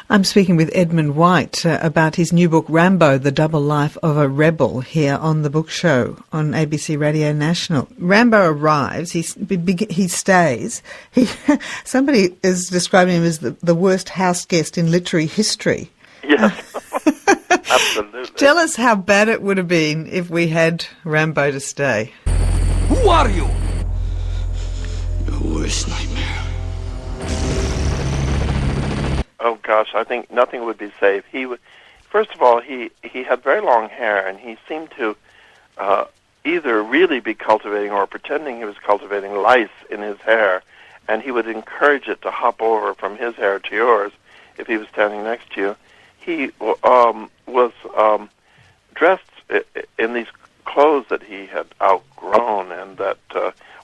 I'm speaking with Edmund White about his new book, Rambo, The Double Life of a Rebel, here on The Book Show on ABC Radio National. Rambo arrives, he stays. Somebody is describing him as the worst house guest in literary history. Yes, absolutely. Tell us how bad it would have been if we had Rambo to stay. Who are you? Your worst nightmare. Oh gosh, I think nothing would be safe. First of all, he had very long hair, and he seemed to either really be cultivating or pretending he was cultivating lice in his hair, and he would encourage it to hop over from his hair to yours if he was standing next to you. He was dressed in these clothes that he had outgrown and that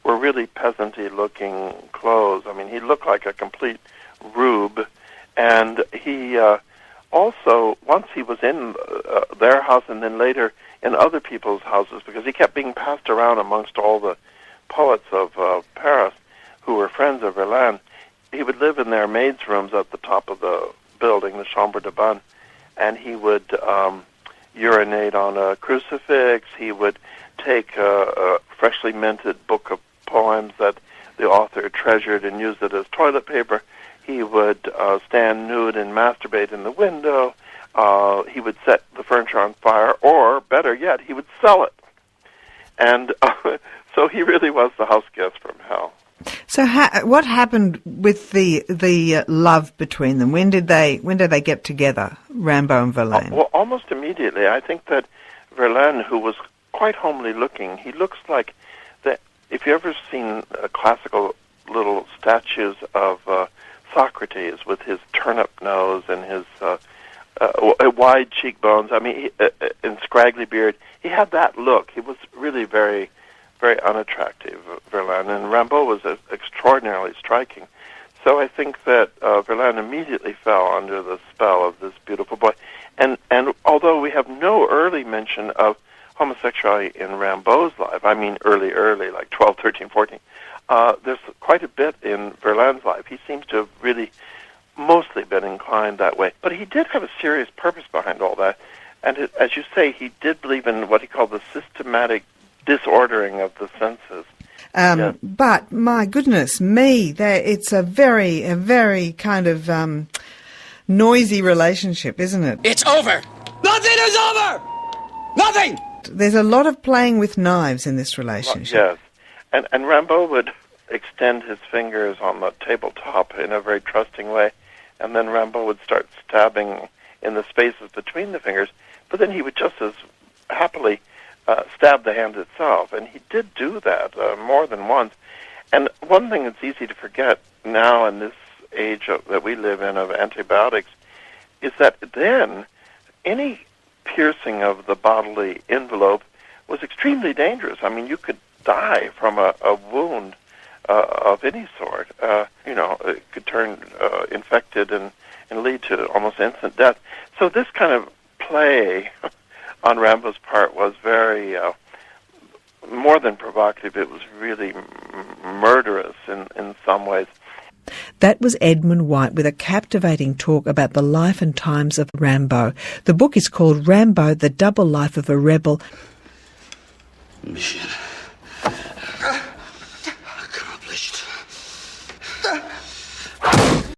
were really peasant-y-looking clothes. I mean, he looked like a complete rube. And he also, once he was in their house and then later in other people's houses, because he kept being passed around amongst all the poets of Paris who were friends of Verlaine, he would live in their maids' rooms at the top of the building, the Chambre de Bonne, and he would urinate on a crucifix. He would take a freshly minted book of poems that the author treasured and used it as toilet paper. He would stand nude and masturbate in the window. He would set the furniture on fire, or better yet, he would sell it. And so he really was the house guest from hell. So what happened with the love between them? When did they get together, Rambo and Verlaine? Well, almost immediately. I think that Verlaine, who was quite homely looking, he looks like that. If you've ever seen classical little statues of Socrates with his turnip nose and his wide cheekbones, and scraggly beard, he had that look. He was really very, very unattractive, Verlaine, and Rambo was extraordinarily striking. So I think that Verlaine immediately fell under the spell of this beautiful boy. And although we have no early mention of homosexuality in Rambo's life, I mean early, like 12, 13, 14, there's quite a bit in Verlaine's life. He seems to have really mostly been inclined that way. But he did have a serious purpose behind all that. And as you say, he did believe in what he called the systematic disordering of the senses. Yes. But, my goodness me, it's a very kind of noisy relationship, isn't it? It's over! Nothing is over! Nothing! There's a lot of playing with knives in this relationship. Yes. And Rambo would extend his fingers on the tabletop in a very trusting way, and then Rambo would start stabbing in the spaces between the fingers, but then he would just as happily stab the hand itself, and he did do that more than once. And one thing that's easy to forget now in this age that we live in of antibiotics is that then any piercing of the bodily envelope was extremely dangerous. I mean, you could die from a wound of any sort. It could turn infected and lead to almost instant death. So this kind of play on Rambo's part was very more than provocative. It was really murderous in some ways. That was Edmund White with a captivating talk about the life and times of Rambo. The book is called Rambo, The Double Life of a Rebel. Mission